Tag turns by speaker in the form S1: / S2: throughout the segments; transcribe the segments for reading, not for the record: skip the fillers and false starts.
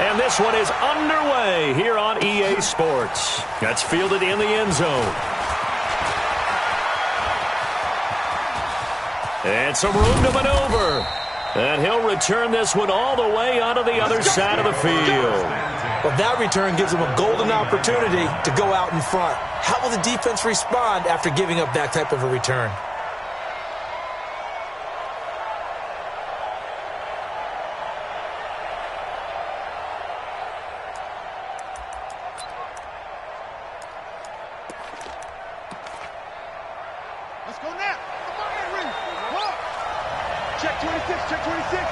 S1: and this one is underway here on EA Sports. That's fielded in the end zone. And some room to maneuver. And he'll return this one all the way onto the other side of the field.
S2: Well, that return gives him a golden opportunity to go out in front. How will the defense respond after giving up that type of a return?
S3: Let's go now. Come on, Henry. Come on. Check 26, check 26.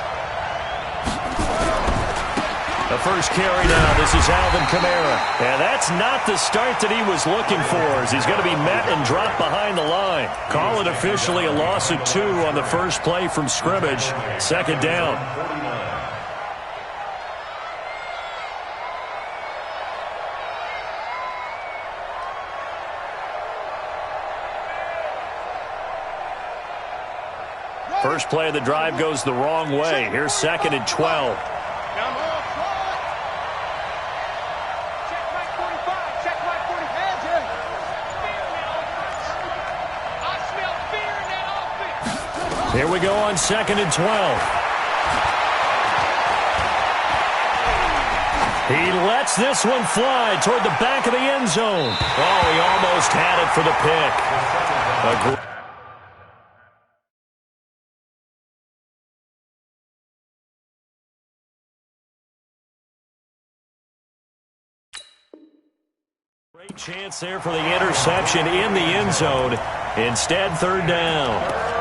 S1: The first carry now, this is Alvin Kamara. And that's not the start that he was looking for, as he's going to be met and dropped behind the line. Call it officially a loss of 2 on the first play from scrimmage. Second down. First play of the drive goes the wrong way. Here's 2nd and 12. Here we go on 2nd and 12. He lets this one fly toward the back of the end zone. Oh, he almost had it for the pick. Great chance there for the interception in the end zone. Instead, 3rd down.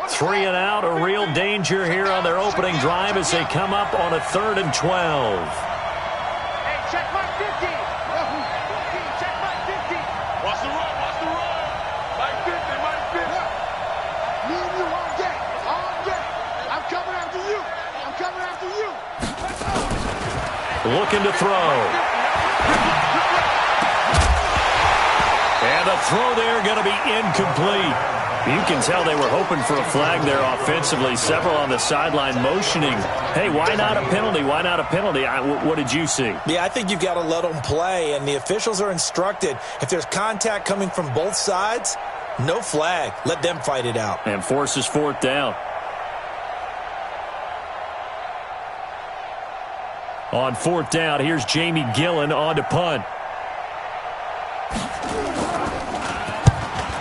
S1: Three and out, a real danger here on their opening drive as they come up on a 3rd and 12.
S3: Hey, check my 50. Check my 50. Watch the run, watch the run. My 50, my 50. Me and you all day, all day. I'm coming after you. I'm coming after you.
S1: Looking to throw. And the throw there going to be incomplete. You can tell they were hoping for a flag there offensively. Several on the sideline motioning. Hey, why not a penalty? Why not a penalty? What did you see?
S2: Yeah, I think you've got to let them play, and the officials are instructed. If there's contact coming from both sides, no flag. Let them fight it out.
S1: And forces 4th down. On 4th down, here's Jamie Gillen on to punt.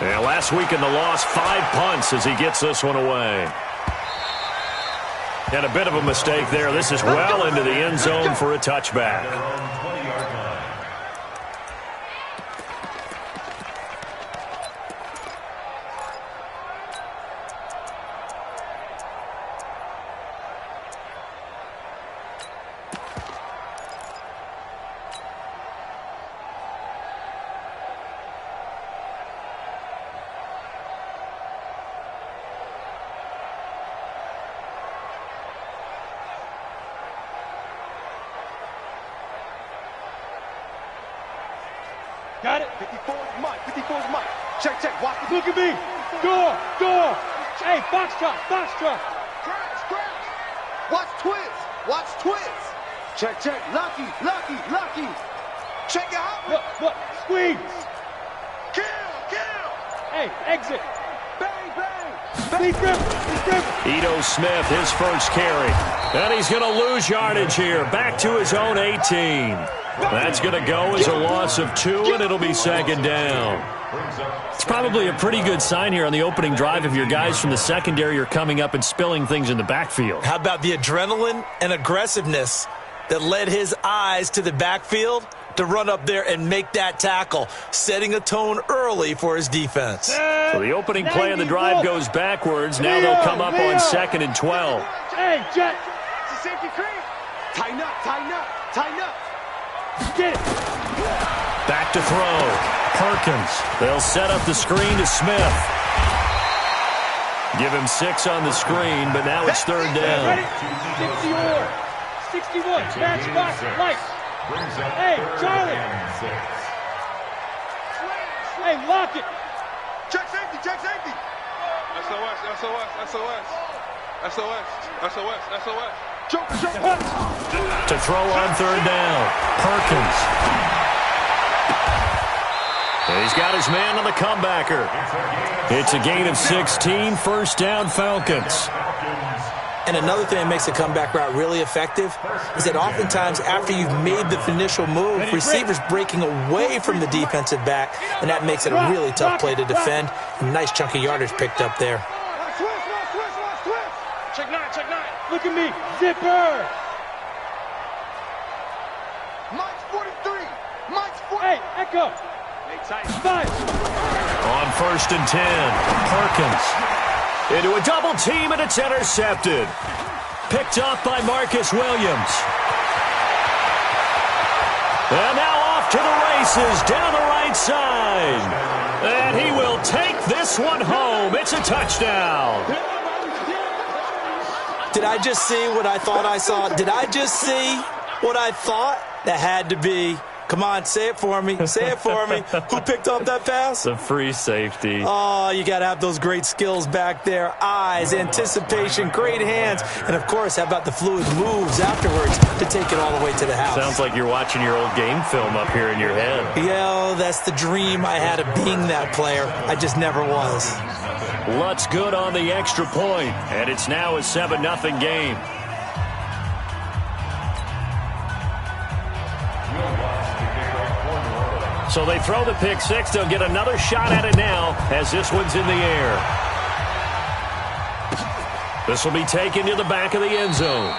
S1: And last week in the loss, 5 punts as he gets this one away. And a bit of a mistake there. This is well into the end zone for a touchback.
S3: Got it? 54's Mike. 54's Mike. Check, check. Watch the look at me. Door. Hey, Foxtrot. Crash. Watch twist. Check. Lucky. Check it out. Look. Squeeze. Kill. Hey, exit. Bang. He's driven.
S1: Ito Smith, his first carry. And he's going to lose yardage here. Back to his own 18. That's going to go as a loss of 2, and it'll be 2nd down. It's probably a pretty good sign here on the opening drive if your guys from the secondary are coming up and spilling things in the backfield.
S2: How about the adrenaline and aggressiveness that led his eyes to the backfield to run up there and make that tackle, setting a tone early for his defense.
S1: So the opening play of the drive goes backwards. Now they'll come up on 2nd and 12.
S3: Hey, Jet. It's a safety creep. Tighten up. Get it.
S1: Back to throw. Perkins. They'll set up the screen to Smith. Give him 6 on the screen, but now it's third down.
S3: Ready? 61. Match box light. Hey, Charlie. Hey, lock it.
S4: Check safety, check safety. SOS, SOS, SOS. SOS, SOS, SOS.
S3: Choke.
S1: To throw on third down, Perkins. And he's got his man on the comebacker. It's a gain of 16, first down Falcons.
S2: And another thing that makes a comeback route really effective is that oftentimes after you've made the initial move, receivers breaking away from the defensive back, and that makes it a really tough play to defend. A nice chunk of yardage picked up there.
S3: Check 9. Look at me. Zipper.
S4: Mike's 43. Mike's 40.
S3: Hey, Echo. 5.
S1: On first and 10, Perkins. Into a double team, and it's intercepted. Picked up by Marcus Williams. And now off to the races down the right side. And he will take this one home. It's a touchdown.
S2: Did I just see what I thought I saw? Did I just see what I thought? That had to be. Come on, say it for me. Say it for me. Who picked up that pass?
S1: The free safety.
S2: Oh, you got to have those great skills back there. Eyes, anticipation, great hands. And, of course, how about the fluid moves afterwards to take it all the way to the house?
S1: Sounds like you're watching your old game film up here in your head.
S2: Yeah, that's the dream I had of being that player. I just never was.
S1: Lutz good on the extra point, and it's now a 7-0 game. So they throw the pick six. They'll get another shot at it now as this one's in the air. This will be taken to the back of the end zone.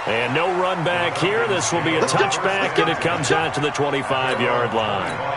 S1: And no run back here. This will be a touchback, and it comes out to the 25-yard line.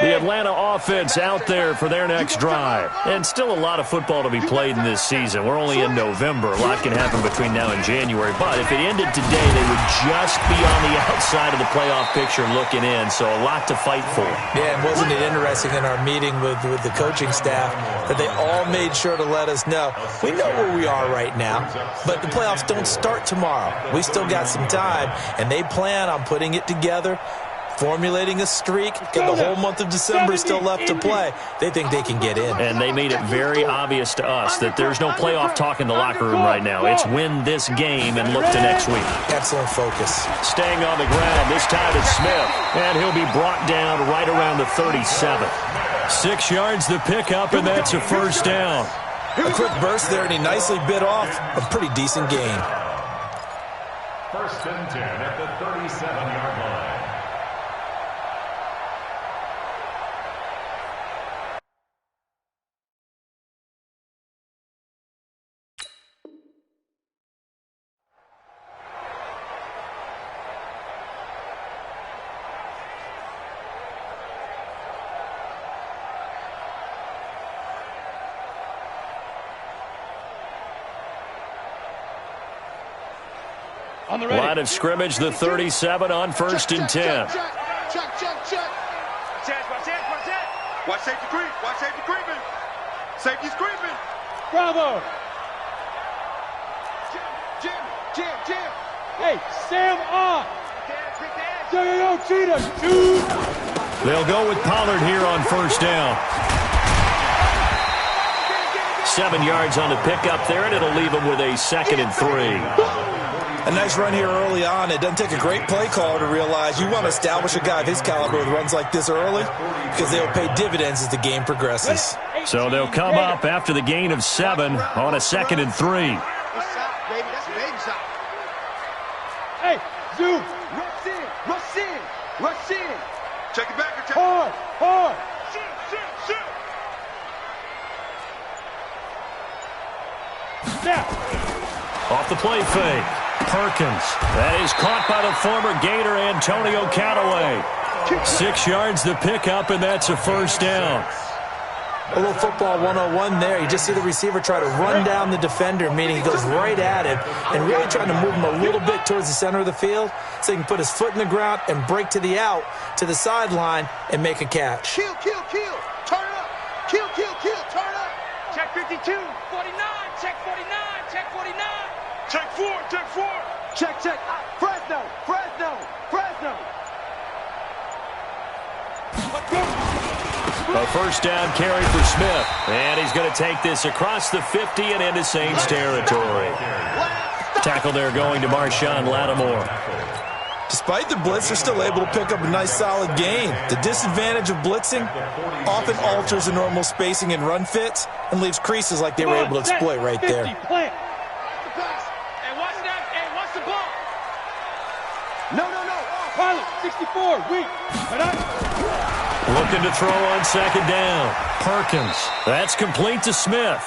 S1: The Atlanta offense out there for their next drive. And still a lot of football to be played in this season. We're only in November. A lot can happen between now and January. But if it ended today, they would just be on the outside of the playoff picture looking in. So a lot to fight for.
S2: Yeah, and wasn't it interesting in our meeting with the coaching staff that they all made sure to let us know, we know where we are right now, but the playoffs don't start tomorrow. We still got some time, and they plan on putting it together, formulating a streak, and the whole month of December is still left to play. They think they can get in.
S1: And they made it very obvious to us that there's no playoff talk in the locker room right now. It's win this game and look to next week.
S2: Excellent focus.
S1: Staying on the ground, this time it's Smith. And he'll be brought down right around the 37. 6 yards the pickup, and that's a first down.
S2: A quick burst there, and he nicely bit off a pretty decent gain.
S5: First and 10 at the 37-yard line.
S1: Line of scrimmage, the 37 on first and 10.
S4: Check. Watch safety creep. Watch safety creeping. Safety's creeping.
S3: Bravo.
S4: Jam.
S3: Hey, Sam on. Yo, Cheetah. Shoot.
S1: They'll go with Pollard here on first down. 7 yards on the pickup there, and it'll leave them with a 2nd and 3.
S2: A nice run here early on. It doesn't take a great play caller to realize you want to establish a guy of his caliber with runs like this early because they'll pay dividends as the game progresses.
S1: So they'll come up after the gain of 7 on a 2nd and 3.
S4: Baby, that's a baby shot.
S3: Hey, Zoo.
S4: Rush in. Check it back.
S3: Hard.
S4: Shoot.
S3: Snap.
S1: Off the play fake. Perkins. That is caught by the former Gator Antonio Callaway. 6 yards the pickup, and that's a first down.
S2: A little football 101 there. You just see the receiver try to run down the defender, meaning he goes right at him and really trying to move him a little bit towards the center of the field so he can put his foot in the ground and break to the out, to the sideline, and make a catch.
S3: Kill, kill, kill. Turn up. Kill, kill, kill. Turn up. Check 52. 49. Check 49. Check 49.
S4: Check 4, check 4.
S3: Check, check. Fresno. Fresno. Fresno. Let's go.
S1: A first down carry for Smith. And he's going to take this across the 50 and into Saints territory. Tackle there going to Marshawn Lattimore.
S2: Despite the blitz, they're still able to pick up a nice solid gain. The disadvantage of blitzing often alters the normal spacing and run fits and leaves creases like they were able to exploit right there.
S3: Hey, watch that. Hey, watch the ball. No. Pilot, 64, weak.
S1: Looking to throw on second down. Perkins. That's complete to Smith.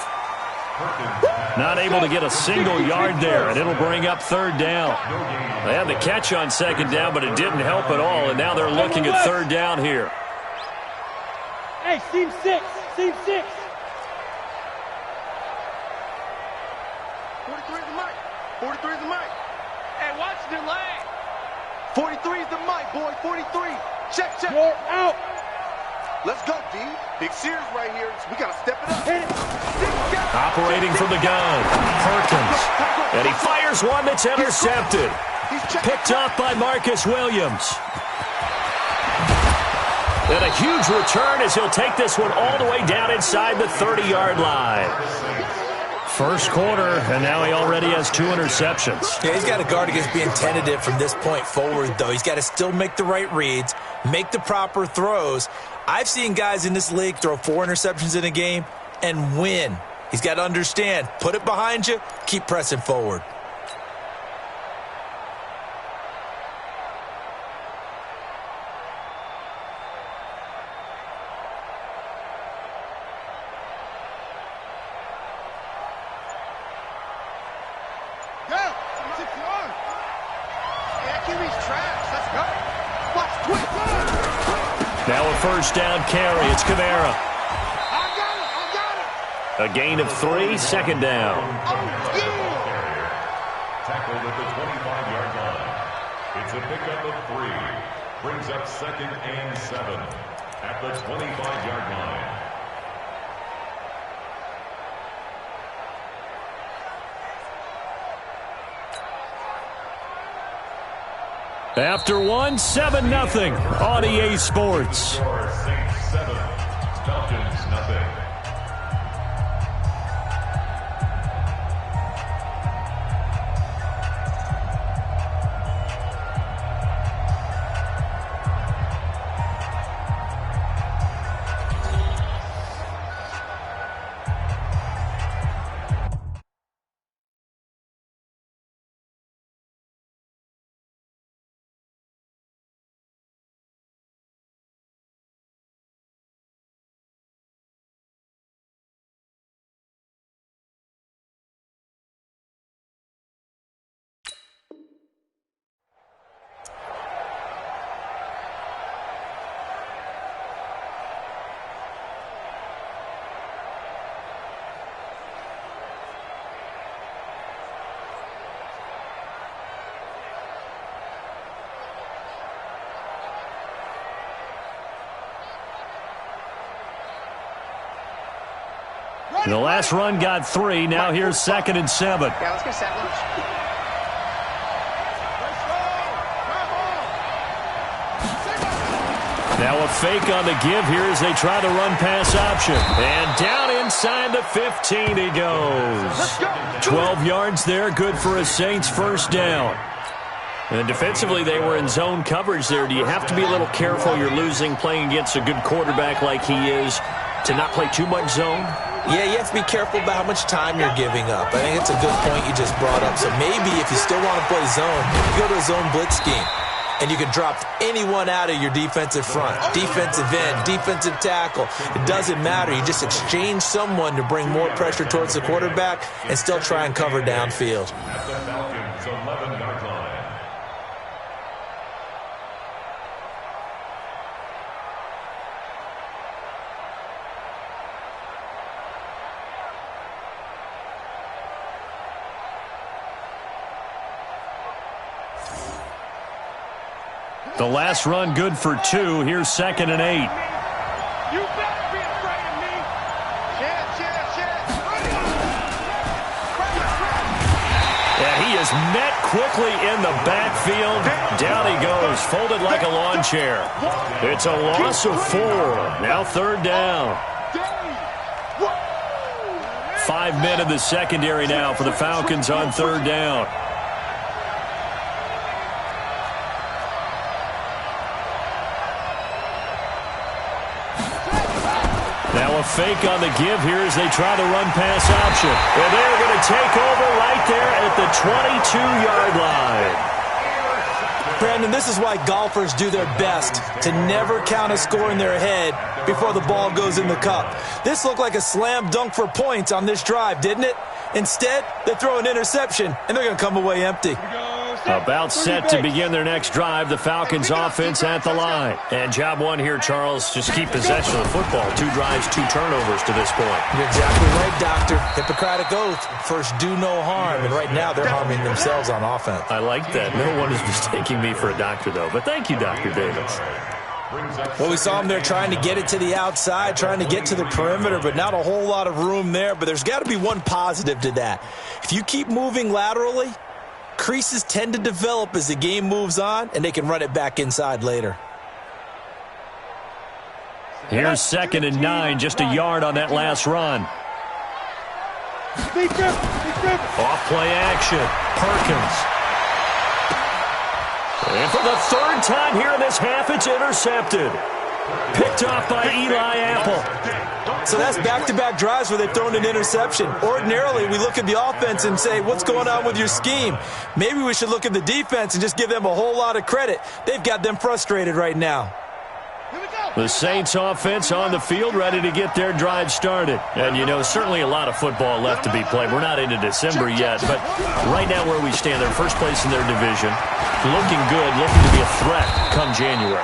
S1: Not able to get a single yard there, and it'll bring up third down. They had the catch on second down, but it didn't help at all, and now they're looking at third down here.
S3: Hey, seam 6. Seam 6. 43 is the mic. 43 is the mic. Hey, watch the lane. 43 is the mic, boy. 43. Check. You're out. Let's go, D. Big Sears right here. We got to step it up.
S1: Operating from the gun. Perkins. And he fires one that's intercepted. Picked off by Marcus Williams. And a huge return as he'll take this one all the way down inside the 30-yard line. First quarter, and now he already has 2 interceptions.
S2: Yeah, he's got to guard against being tentative from this point forward, though. He's got to still make the right reads, make the proper throws. I've seen guys in this league throw 4 interceptions in a game and win. He's got to understand, put it behind you, keep pressing forward.
S1: Now a first down carry. It's Kamara.
S3: I got it.
S1: A gain of 3, second down.
S5: Tackled at the 25-yard line. It's a pickup of 3. Brings up 2nd and 7 at the 25-yard line.
S1: After 1, 7-0 on EA Sports.
S5: Saints 7, Falcons nothing.
S1: The last run got 3. Now here's 2nd and 7.
S6: Yeah, let's get set lunch.
S1: Now a fake on the give here as they try the run-pass option. And down inside the 15 he goes. 12 yards there, good for a Saints first down. And defensively, they were in zone coverage there. Do you have to be a little careful? You're losing playing against a good quarterback like he is to not play too much zone?
S2: Yeah, you have to be careful about how much time you're giving up. I think it's a good point you just brought up. So maybe if you still want to play zone, you go to a zone blitz scheme. And you can drop anyone out of your defensive front. Defensive end, defensive tackle. It doesn't matter. You just exchange someone to bring more pressure towards the quarterback and still try and cover downfield.
S5: At the Falcons' 11-yard line.
S1: The last run good for 2. Here's 2nd and 8.
S3: You better be afraid of me.
S1: And he is met quickly in the backfield. Down he goes, folded like a lawn chair. It's a loss of 4. Now 3rd down. 5 men in the secondary now for the Falcons on 3rd down. Now a fake on the give here as they try the run-pass option. And they're going to take over right there at the 22-yard line.
S2: Brandon, this is why golfers do their best to never count a score in their head before the ball goes in the cup. This looked like a slam dunk for points on this drive, didn't it? Instead, they throw an interception, and they're going to come away empty.
S1: About set to begin their next drive, the Falcons offense at the line. And job one here, Charles, just keep possession of the football. 2 drives, 2 turnovers to this point.
S2: You're exactly right, Doctor. Hippocratic oath, first do no harm. And right now they're harming themselves on offense.
S1: I like that. No one is mistaking me for a doctor, though. But thank you, Dr. Davis.
S2: Well, we saw them there trying to get it to the outside, trying to get to the perimeter, but not a whole lot of room there. But there's got to be one positive to that. If you keep moving laterally, creases tend to develop as the game moves on, and they can run it back inside later.
S1: Here's 2nd and 9, just a yard on that last run. Off play action, Perkins. And for the 3rd time here in this half, it's intercepted. Picked off by Eli Apple.
S2: So that's back-to-back drives where they've thrown an interception. Ordinarily, we look at the offense and say, what's going on with your scheme? Maybe we should look at the defense and just give them a whole lot of credit. They've got them frustrated right now.
S1: The Saints offense on the field, ready to get their drive started. And, you know, certainly a lot of football left to be played. We're not into December yet, but right now where we stand, they're first place in their division. Looking good, looking to be a threat come January.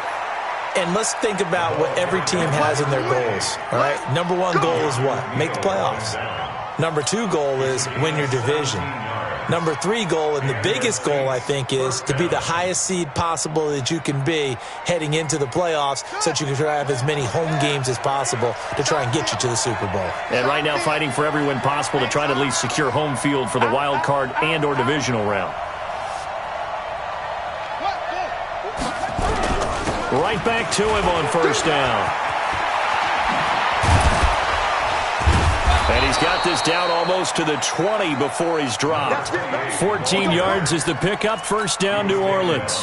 S2: And let's think about what every team has in their goals, all right? Number 1 goal is what? Make the playoffs. Number 2 goal is win your division. Number 3 goal, and the biggest goal, I think, is to be the highest seed possible that you can be heading into the playoffs so that you can try to have as many home games as possible to try and get you to the Super Bowl.
S1: And right now fighting for every win possible to try to at least secure home field for the wild card and or divisional round. Right back to him on 1st down. And he's got this down almost to the 20 before he's dropped. 14 yards is the pickup. 1st down, New Orleans.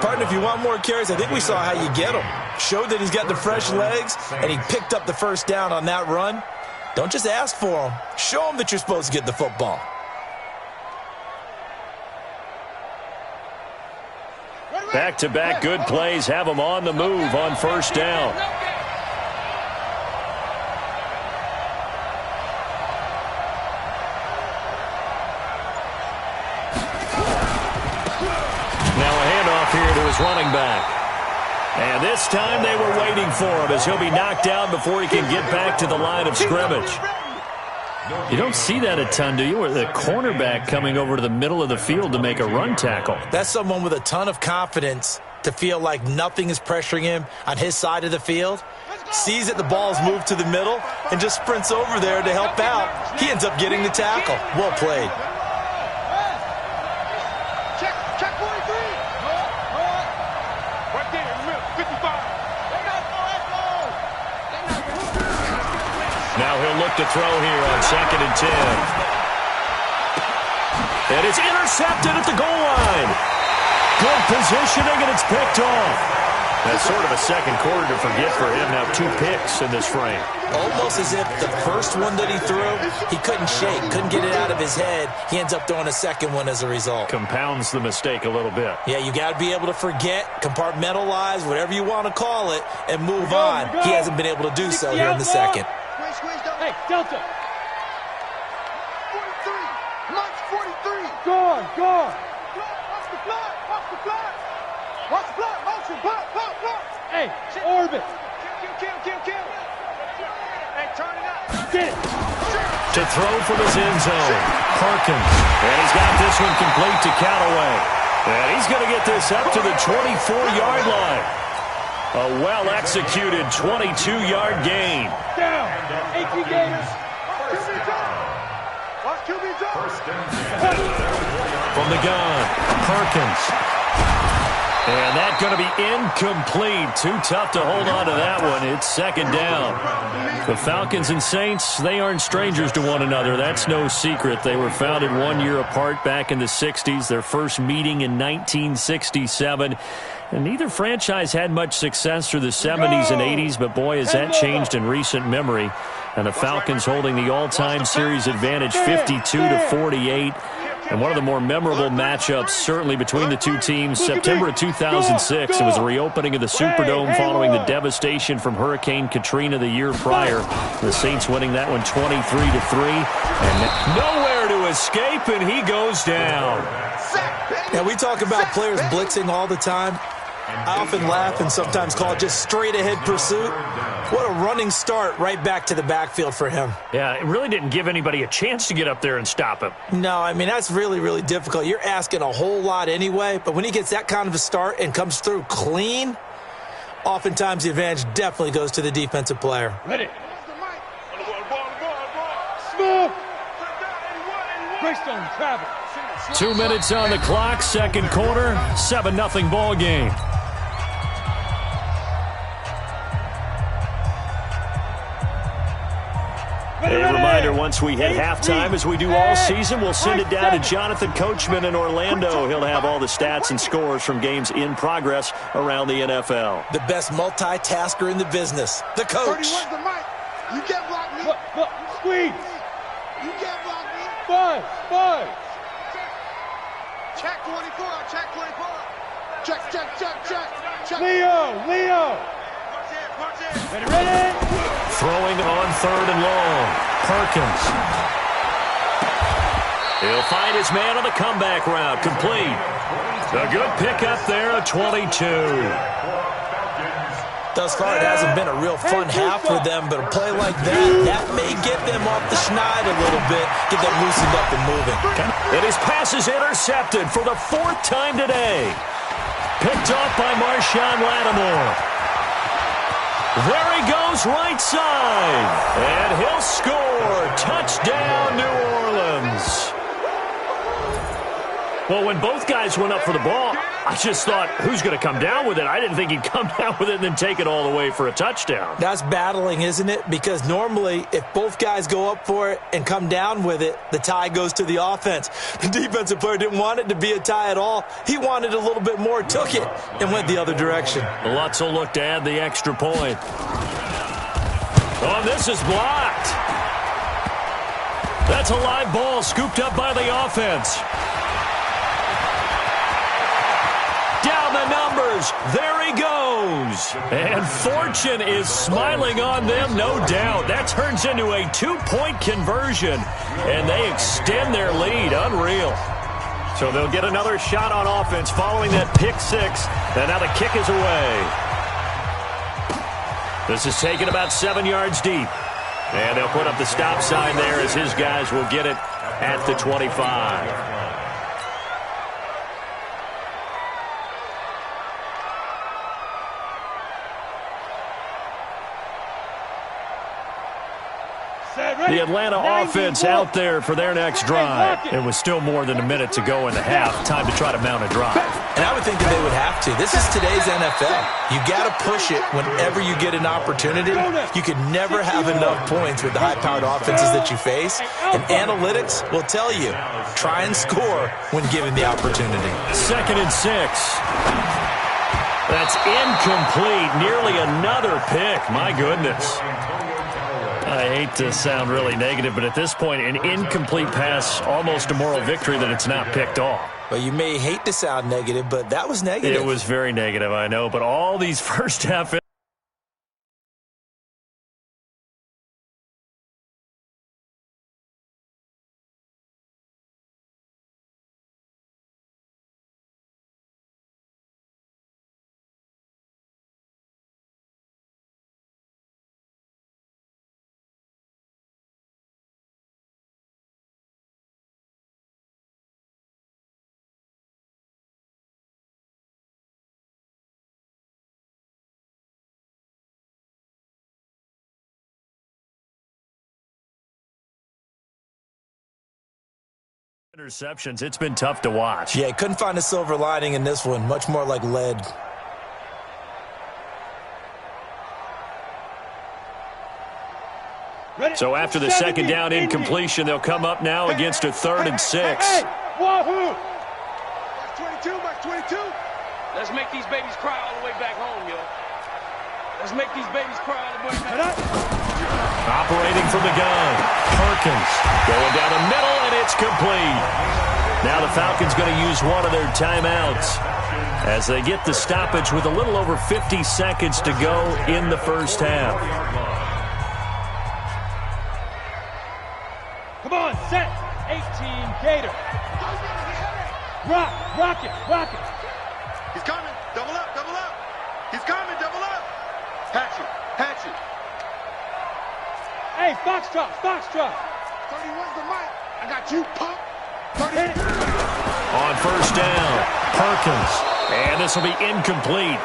S2: Partner, if you want more carries, I think we saw how you get him. Showed that he's got the fresh legs, and he picked up the 1st down on that run. Don't just ask for him. Show him that you're supposed to get the football.
S1: Back-to-back good plays have him on the move on 1st down. Now a handoff here to his running back. And this time they were waiting for him as he'll be knocked down before he can get back to the line of scrimmage. You don't see that a ton, do you? Or the cornerback coming over to the middle of the field to make a run tackle.
S2: That's someone with a ton of confidence to feel like nothing is pressuring him on his side of the field. Sees that the ball's moved to the middle and just sprints over there to help out. He ends up getting the tackle. Well played.
S3: Check 43. Right there in the middle, 55.
S1: Now he'll look to throw here on 2nd and 10. And it's intercepted at the goal line. Good positioning, and it's picked off. That's sort of a second quarter to forget for him. Now 2 picks in this frame.
S2: Almost as if the first one that he threw, he couldn't shake, couldn't get it out of his head. He ends up throwing a second one as a result.
S1: Compounds the mistake a little bit.
S2: Yeah, you got to be able to forget, compartmentalize, whatever you want to call it, and move on. He hasn't been able to do so here in the second.
S3: Hey, Delta. 43. March 43. Guard. Watch the fly. Watch the fly. Motion. Block. Hey, orbit. Kill. Hey, turn it up. Get it.
S1: To throw from his end zone. Perkins. And he's got this one complete to Callaway. And he's going to get this up to the 24-yard line. A well-executed 22-yard gain.
S3: Down. 18 Gators. Watch QB's up.
S1: From the gun, Perkins. And that's going to be incomplete. Too tough to hold on to that one. It's second down. The Falcons and Saints, they aren't strangers to one another. That's no secret. They were founded 1 year apart back in the 60s. Their first meeting in 1967. And neither franchise had much success through the 70s and 80s, but boy, has that changed in recent memory. And the Falcons holding the all-time series advantage 52-48. And one of the more memorable matchups, certainly between the two teams, September of 2006. It was a reopening of the Superdome following the devastation from Hurricane Katrina the year prior. The Saints winning that one 23-3. And nowhere to escape, and he goes down.
S2: Now, we talk about players blitzing all the time. I often laugh and sometimes call it just straight-ahead pursuit. What a running start right back to the backfield for him.
S1: Yeah, it really didn't give anybody a chance to get up there and stop him.
S2: No, I mean, that's really, really difficult. You're asking a whole lot anyway, but when he gets that kind of a start and comes through clean, oftentimes the advantage definitely goes to the defensive player.
S3: Ready. Smooth. Greystone travel.
S1: 2 minutes on the clock, second quarter, 7-0 ball game. A reminder, once we hit halftime, as we do all season, we'll send it down to Jonathan Coachman in Orlando. He'll have all the stats and scores from games in progress around the NFL.
S2: The best multitasker in the business, the coach.
S3: You can't block me. Look, squeeze. You can't block me. Buzz. Check 24, check 24. Check. Leo. Ready.
S1: Throwing on third and long. Perkins. He'll find his man on the comeback route. Complete. A good pickup there, a 22.
S2: Thus far, it hasn't been a real fun half for them, but a play like that may get them off the schneid a little bit, get them loosened up and moving.
S1: And his pass is intercepted for the fourth time today. Picked off by Marshawn Lattimore. There he goes, right side. And he'll score. Touchdown, New Orleans. Well, when both guys went up for the ball, I just thought, who's going to come down with it? I didn't think he'd come down with it and then take it all the way for a touchdown.
S2: That's battling, isn't it? Because normally, if both guys go up for it and come down with it, the tie goes to the offense. The defensive player didn't want it to be a tie at all. He wanted a little bit more, took it, and went the other direction.
S1: Lutz will look to add the extra point. Oh, this is blocked. That's a live ball scooped up by the offense. Down the numbers. There he goes. And fortune is smiling on them, no doubt. That turns into a 2-point conversion, and they extend their lead. Unreal. So they'll get another shot on offense following that pick six. And now the kick is away. This is taken about 7 yards deep. And they'll put up the stop sign there as his guys will get it at the 25. The Atlanta offense out there for their next drive. It was still more than a minute to go in the half. Time to try to mount a drive.
S2: And I would think that they would have to. This is today's NFL. You got to push it whenever you get an opportunity. You could never have enough points with the high-powered offenses that you face. And analytics will tell you, try and score when given the opportunity.
S1: 2nd and 6. That's incomplete. Nearly another pick. My goodness. I hate to sound really negative, but at this point, an incomplete pass, almost a moral victory that it's not picked off.
S2: Well, you may hate to sound negative, but that was negative.
S1: It was very negative, I know, but all these first half Interceptions, it's been tough to watch.
S2: Yeah, couldn't find a silver lining in this one. Much more like lead.
S1: So after the second down incompletion, they'll come up now against a 3rd and 6.
S3: Hey, Wahoo! Mark 22, Mark 22.
S6: Let's make these babies cry all the way back home, yo. Let's make these babies cry all the way back home.
S1: Operating from the gun, Perkins going down the middle, and it's complete. Now the Falcons going to use one of their timeouts as they get the stoppage with a little over 50 seconds to go in the first half.
S3: Come on, set. 18, Gator. Rock it.
S4: He's coming. Double up. He's coming. Double up. Hatchet.
S3: Hey, Foxtrot. 31's the mic. I got you, punk. 30.
S1: On first down, Perkins. And this will be incomplete.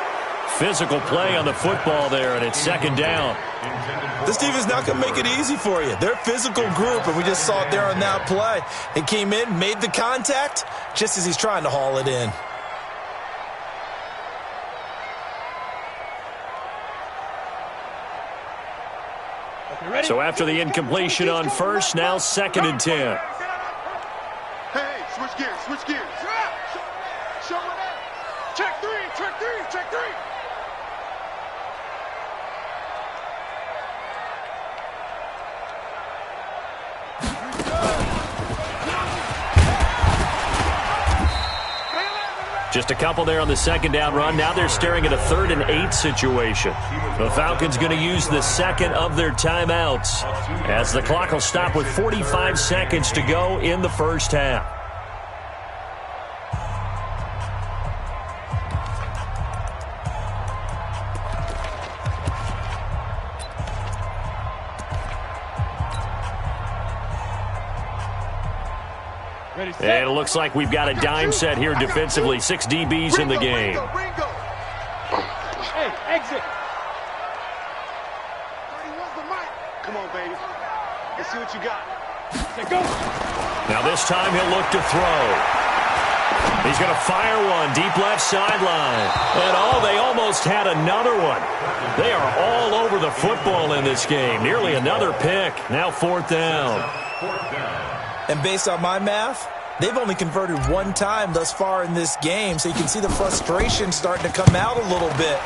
S1: Physical play on the football there, and it's second down.
S2: This defense not going to make it easy for you. They're a physical group, and we just saw it there on that play. It came in, made the contact, just as he's trying to haul it in.
S1: So after the incompletion on first, now 2nd and 10.
S4: Hey, switch gears.
S3: Show me that. Check three.
S1: Just a couple there on the second down run. Now they're staring at a 3rd and 8 situation. The Falcons going to use the second of their timeouts as the clock will stop with 45 seconds to go in the first half. And it looks like we've got a dime set here defensively. 6 DBs in the game.
S3: Hey, exit. 31's the mic.
S4: Come on, baby. Let's see what you got.
S3: Say go.
S1: Now this time he'll look to throw. He's going to fire one deep left sideline. And they almost had another one. They are all over the football in this game. Nearly another pick. Now 4th down.
S2: And based on my math, they've only converted one time thus far in this game, so you can see the frustration starting to come out a little bit.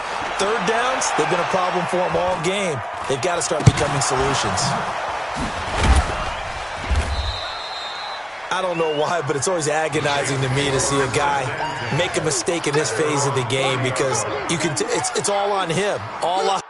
S2: 3rd downs, they've been a problem for them all game. They've got to start becoming solutions. I don't know why, but it's always agonizing to me to see a guy make a mistake in this phase of the game because you can. It's all on him. All on.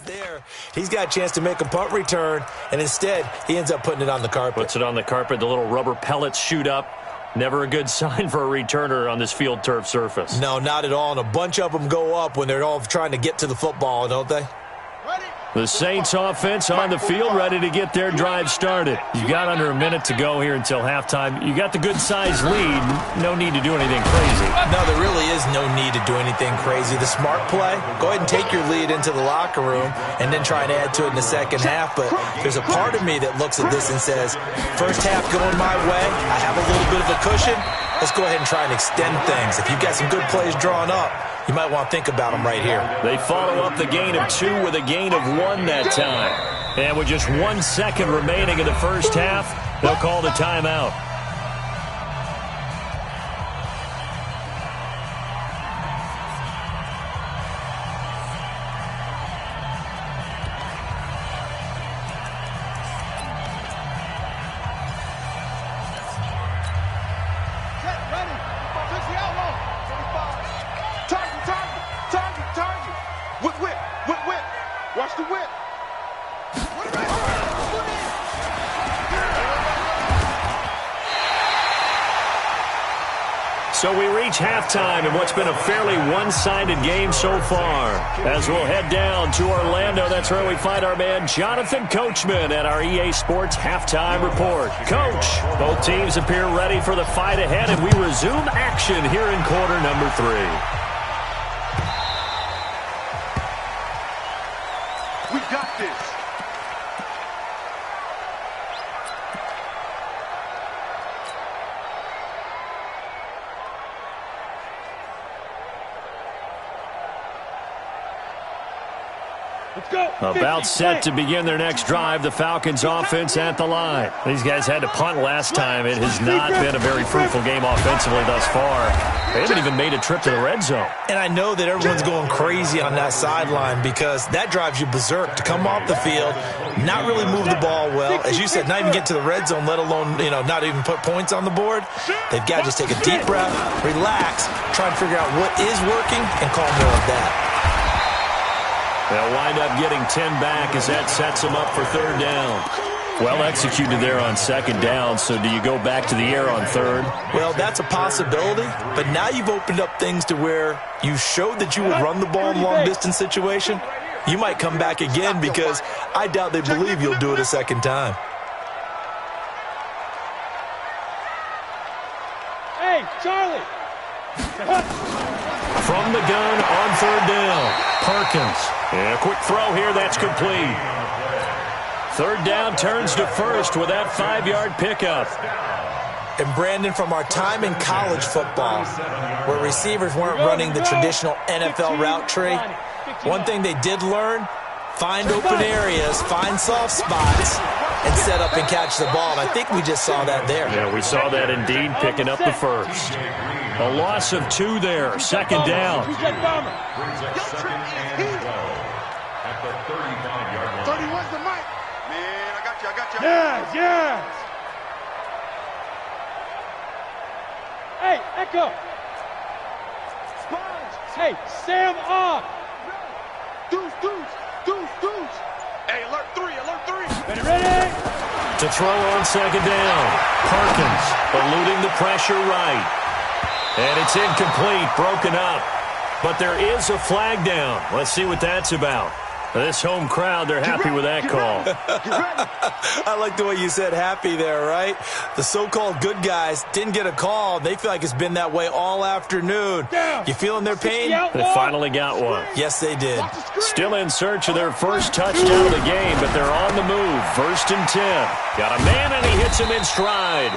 S2: There, he's got a chance to make a punt return, and instead he ends up putting it on the carpet.
S1: Puts it on the carpet. The little rubber pellets shoot up. Never a good sign for a returner on this field turf surface.
S2: No, not at all. And a bunch of them go up when they're all trying to get to the football, don't they?
S1: The Saints offense on the field, ready to get their drive started. You got under a minute to go here until halftime. You got the good-sized lead. No need to do anything crazy.
S2: No, there really is no need to do anything crazy. The smart play, go ahead and take your lead into the locker room and then try and add to it in the second half. But there's a part of me that looks at this and says, first half going my way, I have a little bit of a cushion. Let's go ahead and try and extend things. If you've got some good plays drawn up, you might want to think about them right here.
S1: They follow up the gain of 2 with a gain of 1 that time. And with just 1 second remaining in the first half, they'll call the timeout.
S4: Watch the whip.
S1: So we reach halftime in what's been a fairly one-sided game so far. As we'll head down to Orlando, that's where we find our man Jonathan Coachman at our EA Sports Halftime Report. Coach, both teams appear ready for the fight ahead, and we resume action here in quarter number 3.
S3: We got this.
S1: About set to begin their next drive, the Falcons offense at the line. These guys had to punt last time. It has not been a very fruitful game offensively thus far. They haven't even made a trip to the red zone.
S2: And I know that everyone's going crazy on that sideline because that drives you berserk to come off the field, not really move the ball well. As you said, not even get to the red zone, let alone, not even put points on the board. They've got to just take a deep breath, relax, try and figure out what is working, and call more of that.
S1: They'll wind up getting 10 back as that sets them up for third down. Well executed there on second down, so do you go back to the air on third?
S2: Well, that's a possibility, but now you've opened up things to where you showed that you would run the ball in long-distance situation. You might come back again because I doubt they believe you'll do it a second time.
S6: Hey, Charlie!
S1: From the gun on third down, Perkins. And a quick throw here, that's complete. Third down turns to first with that 5-yard pickup.
S2: And Brandon, from our time in college football, where receivers weren't running the traditional NFL route tree, one thing they did learn, find open areas, find soft spots, and set up and catch the ball. And I think we just saw that there.
S1: Yeah, we saw that indeed, picking up the first. A loss of 2 there, second down.
S5: Brings up second and 12 at the 35-yard line.
S3: 31's the mic. Man, I got you.
S6: Yes. Hey, Echo. Hey, Sam on.
S3: Deuce. Hey, alert 3.
S6: Ready?
S1: To throw on second down, Perkins eluding the pressure right. And it's incomplete, broken up. But there is a flag down. Let's see what that's about. This home crowd, they're happy with that call.
S2: I like the way you said happy there, right? The so-called good guys didn't get a call. They feel like it's been that way all afternoon. You feeling their pain?
S1: They finally got one.
S2: Yes, they did.
S1: Still in search of their first touchdown of the game, but they're on the move. First and 10. Got a man, and he hits him in stride.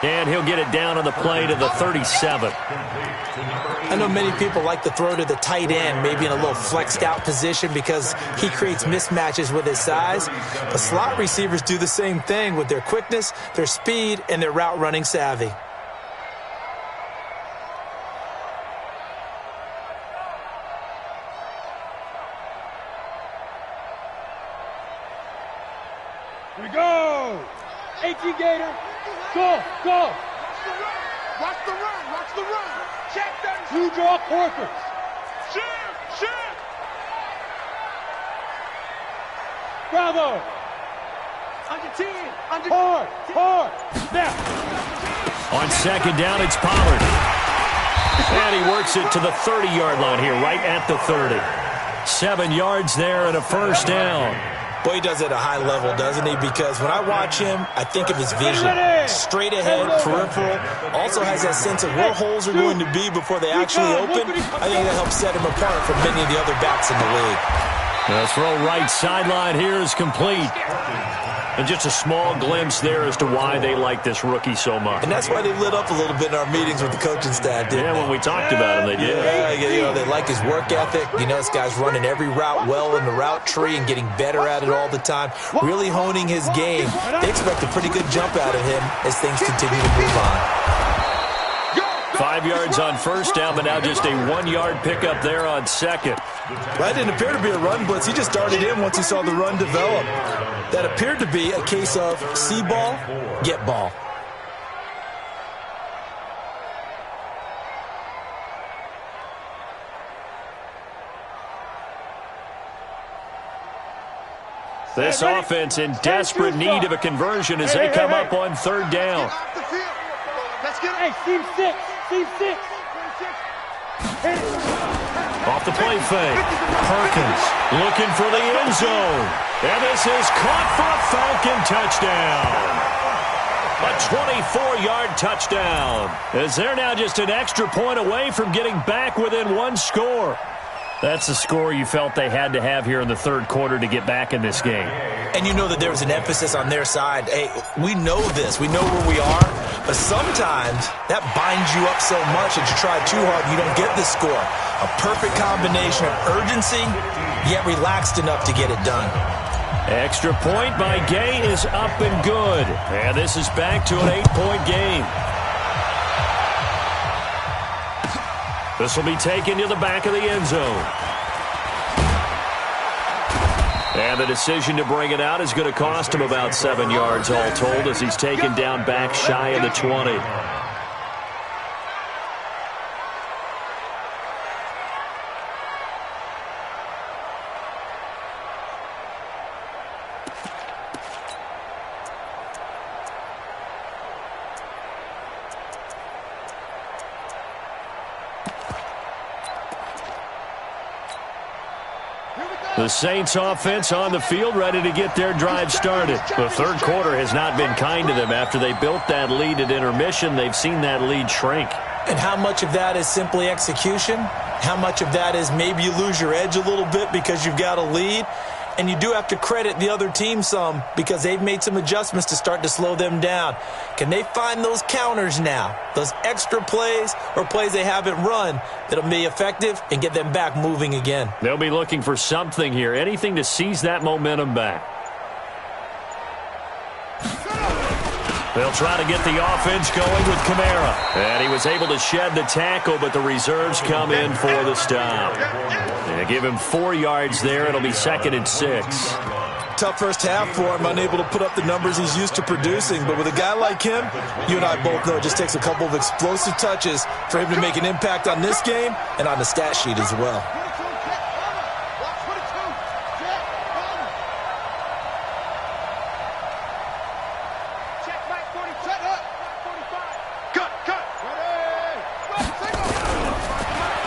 S1: And he'll get it down on the play to the 37.
S2: I know many people like to throw to the tight end, maybe in a little flexed out position because he creates mismatches with his size. But slot receivers do the same thing with their quickness, their speed, and their route running savvy.
S6: Here we go. 18 Gator. Go.
S3: Watch the run. Check that.
S6: Two draw quarters.
S3: Shoot.
S6: Bravo.
S3: Under 10.
S6: Hard. Snap.
S1: On second down, it's Pollard. And he works it to the 30-yard line here, right at the 30. 7 yards there and a first down.
S2: Boy, he does it at a high level, doesn't he? Because when I watch him, I think of his vision. Straight ahead, peripheral. Also has that sense of where holes are going to be before they actually open. I think that helps set him apart from many of the other backs in the league.
S1: The throw right sideline here is complete. And just a small glimpse there as to why they like this rookie so much.
S2: And that's why they lit up a little bit in our meetings with the coaching staff, didn't they?
S1: When we talked about him, they did.
S2: Yeah, they like his work ethic. This guy's running every route well in the route tree and getting better at it all the time, really honing his game. They expect a pretty good jump out of him as things continue to move on.
S1: 5 yards on first down, but now just a 1-yard pickup there on second.
S2: That didn't appear to be a run blitz. He just darted in once he saw the run develop. That appeared to be a case of see ball, get ball.
S1: This offense in desperate need of a conversion as they come up on third down.
S6: Hey, seam 6.
S3: Receive 6.
S1: Off the play fake. Perkins looking for the end zone. And this is caught for a Falcon touchdown. A 24-yard touchdown. As they're now just an extra point away from getting back within one score. That's the score you felt they had to have here in the third quarter to get back in this game.
S2: And you know that there was an emphasis on their side. Hey, we know this. We know where we are. But sometimes that binds you up so much that you try too hard and you don't get the score. A perfect combination of urgency, yet relaxed enough to get it done.
S1: Extra point by Gay is up and good. And this is back to an 8-point game. This will be taken to the back of the end zone. And the decision to bring it out is going to cost him about 7 yards all told as he's taken down back shy of the 20. The Saints offense on the field ready to get their drive started. The third quarter has not been kind to them. After they built that lead at intermission, they've seen that lead shrink.
S2: And how much of that is simply execution? How much of that is maybe you lose your edge a little bit because you've got a lead? And you do have to credit the other team some because they've made some adjustments to start to slow them down. Can they find those counters now, those extra plays or plays they haven't run that'll be effective and get them back moving again?
S1: They'll be looking for something here, anything to seize that momentum back. They'll try to get the offense going with Kamara. And he was able to shed the tackle, but the reserves come in for the stop. They give him 4 yards there. It'll be 2nd and 6.
S2: Tough first half for him, unable to put up the numbers he's used to producing. But with a guy like him, you and I both know it just takes a couple of explosive touches for him to make an impact on this game and on the stat sheet as well.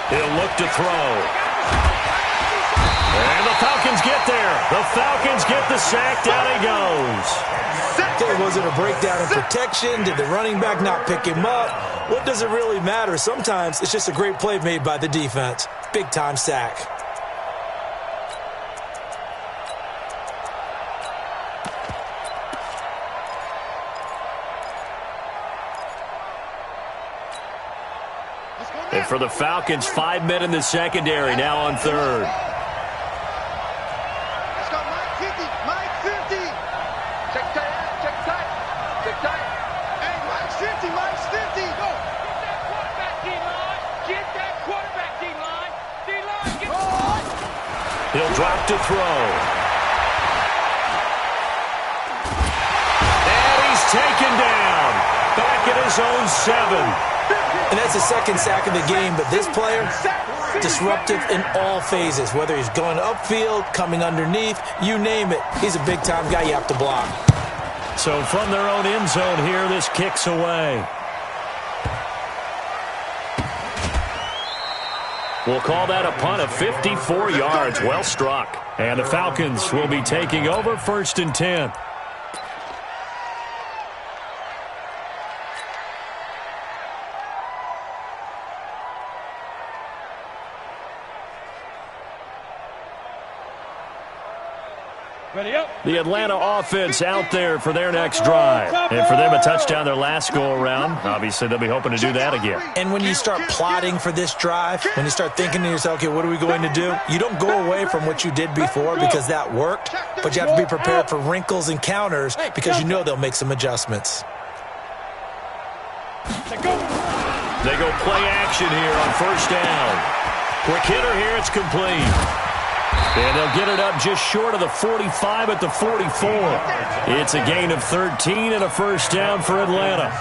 S1: He'll look to throw. And the Falcons get there. The Falcons get the sack. Down he goes.
S2: Okay, was it a breakdown in protection? Did the running back not pick him up? What does it really matter? Sometimes it's just a great play made by the defense. Big-time sack.
S1: And for the Falcons, 5 men in the secondary, now on third.
S3: Let's go, Mike 50. Mike 50. Check tight. Check tight. Check tight. Hey, Mike 50. Mike 50. Go. Get that quarterback, D-line. Get that quarterback, D-line. D-line, get
S1: He'll drop to throw. And he's taken down. Back at his own 7.
S2: And that's the second sack of the game, but this player, disruptive in all phases, whether he's going upfield, coming underneath, you name it. He's a big-time guy you have to block.
S1: So from their own end zone here, this kicks away. We'll call that a punt of 54 yards. Well struck. And the Falcons will be taking over 1st and 10. The Atlanta offense out there for their next drive. And for them, a touchdown their last go-around. Obviously, they'll be hoping to do that again.
S2: And when you start plotting for this drive, when you start thinking to yourself, okay, what are we going to do? You don't go away from what you did before because that worked, but you have to be prepared for wrinkles and counters because you know they'll make some adjustments.
S1: They go play action here on 1st down. Quick hitter here, it's complete. And they'll get it up just short of the 45 at the 44. It's a gain of 13 and a 1st down for Atlanta.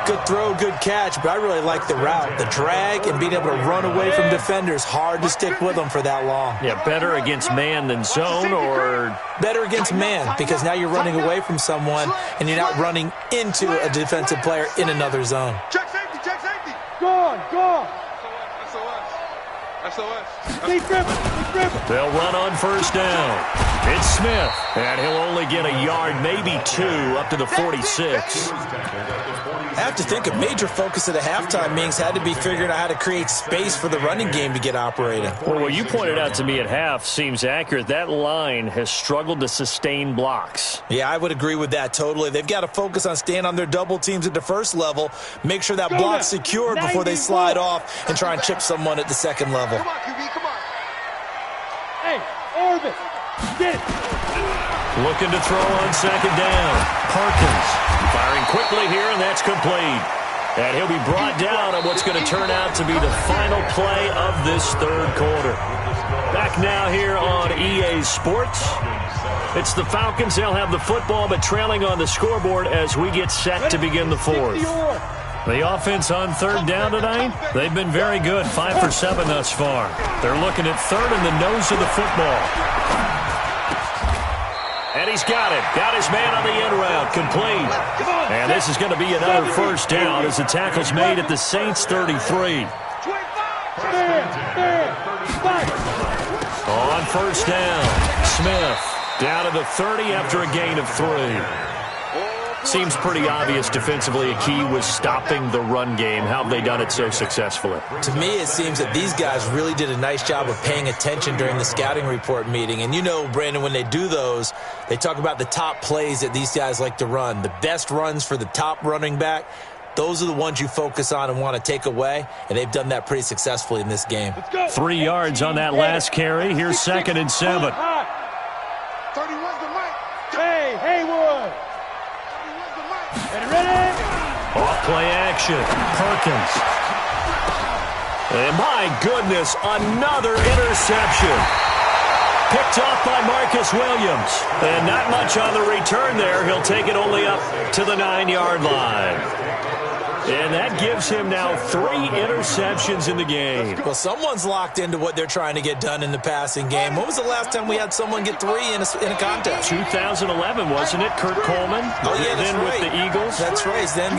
S2: Good throw, good catch, but I really like the route. The drag and being able to run away from defenders. Hard to stick with them for that long.
S1: Yeah, better against man than zone, or?
S2: Better against man, because now you're running away from someone and you're not running into a defensive player in another zone.
S3: Check safety, check safety.
S1: They'll run on first down. It's Smith, and he'll only get a yard, maybe 2, up to the 46.
S2: I have to think a major focus of the halftime meetings had to be figuring out how to create space for the running game to get operating.
S1: Well, what you pointed out to me at half seems accurate. That line has struggled to sustain blocks.
S2: Yeah, I would agree with that totally. They've got to focus on staying on their double teams at the first level, make sure that block's secured before they slide off and try and chip someone at the second level.
S3: Come on, QB, come on. Hey, Orbit, get it.
S1: Looking to throw on second down. Perkins firing quickly here, and that's complete. And he'll be brought down on what's going to turn out to be the final play of this third quarter. Back now here on EA Sports. It's the Falcons. They'll have the football, but trailing on the scoreboard as we get set to begin the fourth. The offense on third down tonight, they've been very good, 5 for 7 thus far. They're looking at third in the nose of the football. And he's got it. Got his man on the end route. Complete. And this is going to be another first down as the tackle's made at the Saints' 33. On first down, Smith down to the 30 after a gain of 3. Seems pretty obvious defensively a key was stopping the run game. How have they done it so successfully?
S2: To me, it seems that these guys really did a nice job of paying attention during the scouting report meeting. And you know, Brandon, when they do those, they talk about the top plays that these guys like to run. The best runs for the top running back, those are the ones you focus on and want to take away. And they've done that pretty successfully in this game.
S1: 3 yards on that last carry. Here's 2nd and 7.
S3: 31's the mic. Hey, Haywood.
S1: Ready? Off play action. Perkins. And my goodness, another interception. Picked off by Marcus Williams. And not much on the return there. He'll take it only up to the 9-yard line. And that gives him now 3 interceptions in the game.
S2: Well, someone's locked into what they're trying to get done in the passing game. When was the last time we had someone get 3 in a contest?
S1: 2011, wasn't it? Kurt Coleman?
S2: Oh, yeah, that's
S1: then
S2: right.
S1: With the Eagles?
S2: That's right. Then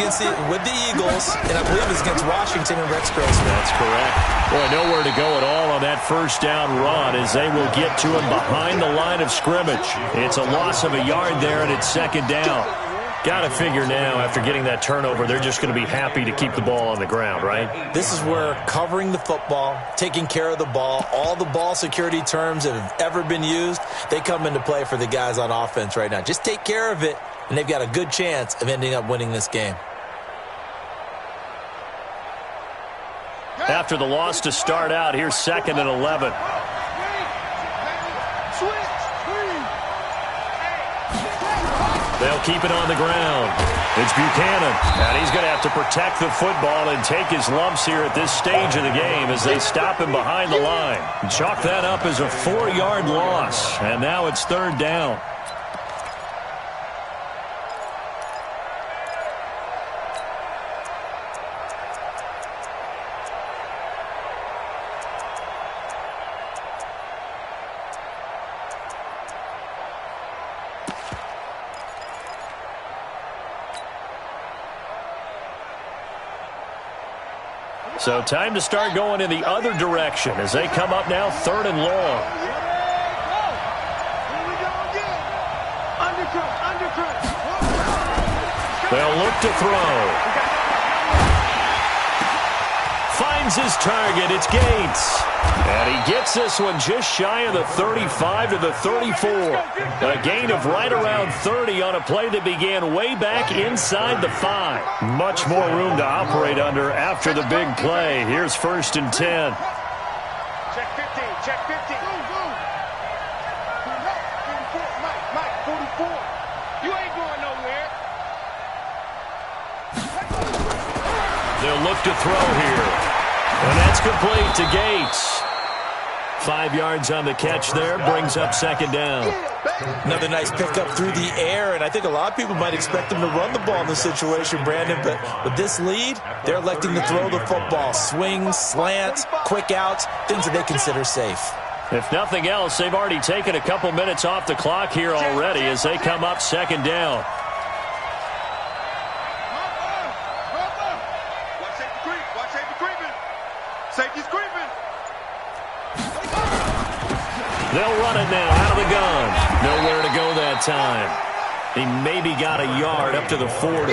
S2: with the Eagles, and I believe it's against Washington and Rex Grossman.
S1: That's correct. Boy, nowhere to go at all on that first down run as they will get to him behind the line of scrimmage. It's a loss of a yard there, and it's 2nd down. Got to figure now, after getting that turnover, they're just going to be happy to keep the ball on the ground, right?
S2: This is where covering the football, taking care of the ball, all the ball security terms that have ever been used, they come into play for the guys on offense right now. Just take care of it, and they've got a good chance of ending up winning this game.
S1: After the loss to start out, here's 2nd and 11. They'll keep it on the ground. It's Buchanan, and he's going to have to protect the football and take his lumps here at this stage of the game as they stop him behind the line. Chalk that up as a 4-yard loss, and now it's 3rd down. So time to start going in the other direction as they come up now 3rd and long. They'll look to throw. Finds his target. It's Gates. And he gets this one just shy of the 35 to the 34. A gain of right around 30 on a play that began way back inside the 5. Much more room to operate under after the big play. Here's 1st and 10.
S3: Check 15, check 15. Mike, 44. You ain't going nowhere.
S1: They'll look to throw here. And that's complete to Gates. 5 yards on the catch there, brings up 2nd down.
S2: Another nice pickup through the air, and I think a lot of people might expect them to run the ball in this situation, Brandon, but with this lead, they're electing to throw the football. Swings, slants, quick outs, things that they consider safe.
S1: If nothing else, they've already taken a couple minutes off the clock here already as they come up 2nd down.
S3: Watch safety creep, watch safety creeping.
S4: Safety's creeping.
S1: They'll run it now out of the gun. Nowhere to go that time. He maybe got a yard up to the 40.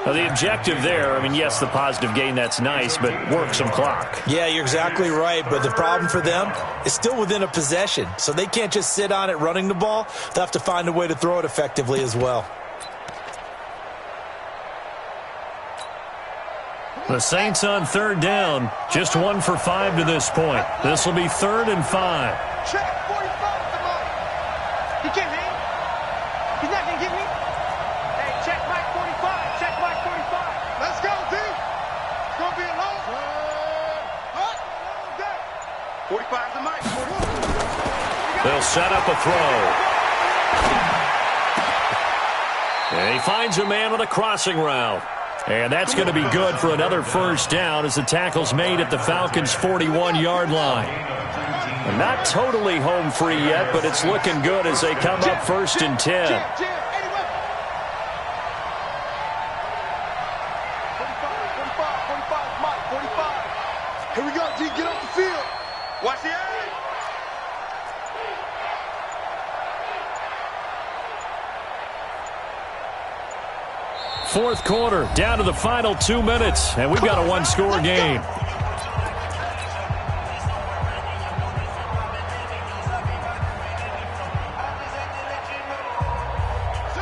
S1: Now, the objective there, I mean, yes, the positive gain, that's nice, but work some clock.
S2: Yeah, you're exactly right, but the problem for them is still within a possession, so they can't just sit on it running the ball. They'll have to find a way to throw it effectively as well.
S1: The Saints on third down, just 1 for 5 to this point. This will be 3rd and 5.
S3: Check 45 to Mike. He can't hang. He's not going to get me. Hey, check Mike 45. Check Mike 45. Let's go, D. It's going to be a long.
S4: 45 to Mike.
S1: They'll set up a throw. And he finds a man with a crossing route. And that's going to be good for another first down as the tackle's made at the Falcons' 41-yard line. And not totally home free yet, but it's looking good as they come up 1st and 10.
S3: 45, Mike, 45. Here we go, G. Get off the field.
S4: Watch the eye.
S1: Fourth quarter, down to the final 2 minutes, and we've got a one-score game.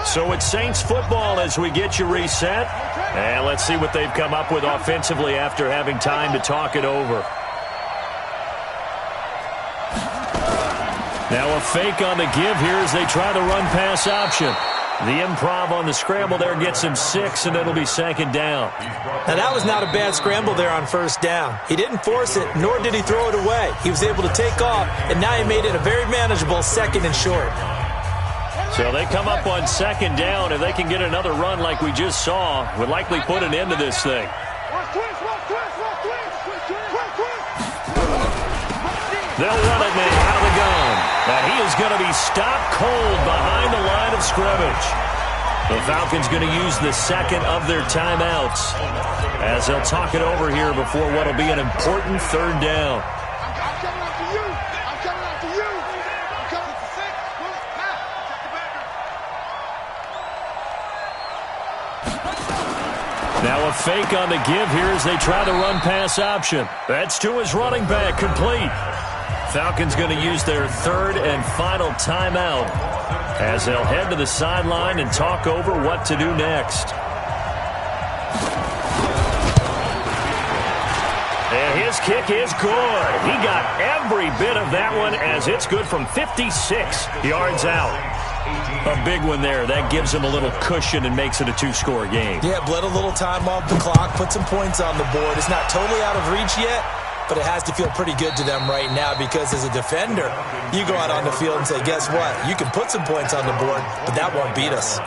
S1: So it's Saints football as we get you reset. And let's see what they've come up with offensively after having time to talk it over. Now a fake on the give here as they try the run-pass option. The improv on the scramble there gets him 6, and it'll be 2nd down.
S2: Now, that was not a bad scramble there on 1st down. He didn't force it, nor did he throw it away. He was able to take off, and now he made it a very manageable 2nd and short.
S1: So they come up on 2nd down. If they can get another run like we just saw, would likely put an end to this thing. They'll run it now out of the gun. And he is going to be stopped cold behind the line of scrimmage. The Falcons going to use the 2nd of their timeouts as they'll talk it over here before what will be an important 3rd down.
S3: I'm coming after you. I'm coming after you. I'm coming to 6.
S1: Now a fake on the give here as they try the run-pass option. That's to his running back, complete. Falcons going to use their 3rd and final timeout as they'll head to the sideline and talk over what to do next. And his kick is good. He got every bit of that one as it's good from 56 yards out. A big one there. That gives him a little cushion and makes it a 2-score game.
S2: Yeah, bled a little time off the clock, put some points on the board. It's not totally out of reach yet, but it has to feel pretty good to them right now because as a defender, you go out on the field and say, guess what? You can put some points on the board, but that won't beat us.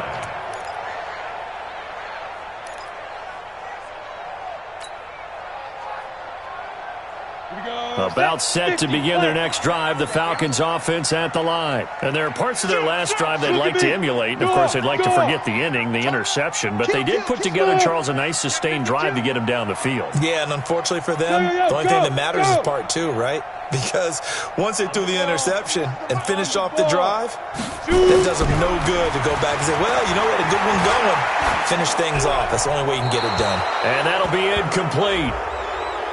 S1: About set to begin their next drive, the Falcons offense at the line. And there are parts of their last drive they'd like to emulate. And, of course, they'd like to forget the inning, the interception. But they did put together, Charles, a nice sustained drive to get him down the field.
S2: Yeah, and unfortunately for them, the only thing that matters is part 2, right? Because once they threw the interception and finished off the drive, that does them no good to go back and say, well, you know what, a good one going. Finish things off. That's the only way you can get it done.
S1: And that'll be incomplete.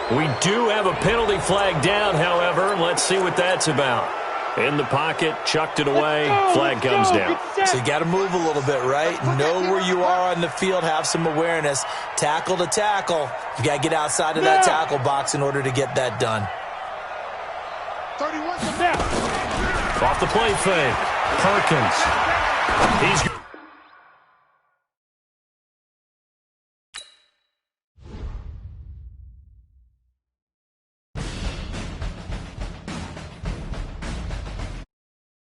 S1: We do have a penalty flag down, however. Let's see what that's about. In the pocket, chucked it away, flag comes down.
S2: So you got to move a little bit, right? Know where you are on the field, have some awareness. Tackle to tackle. You got to get outside of that tackle box in order to get that done.
S3: 31 to now.
S1: Off the play fake. Perkins. He's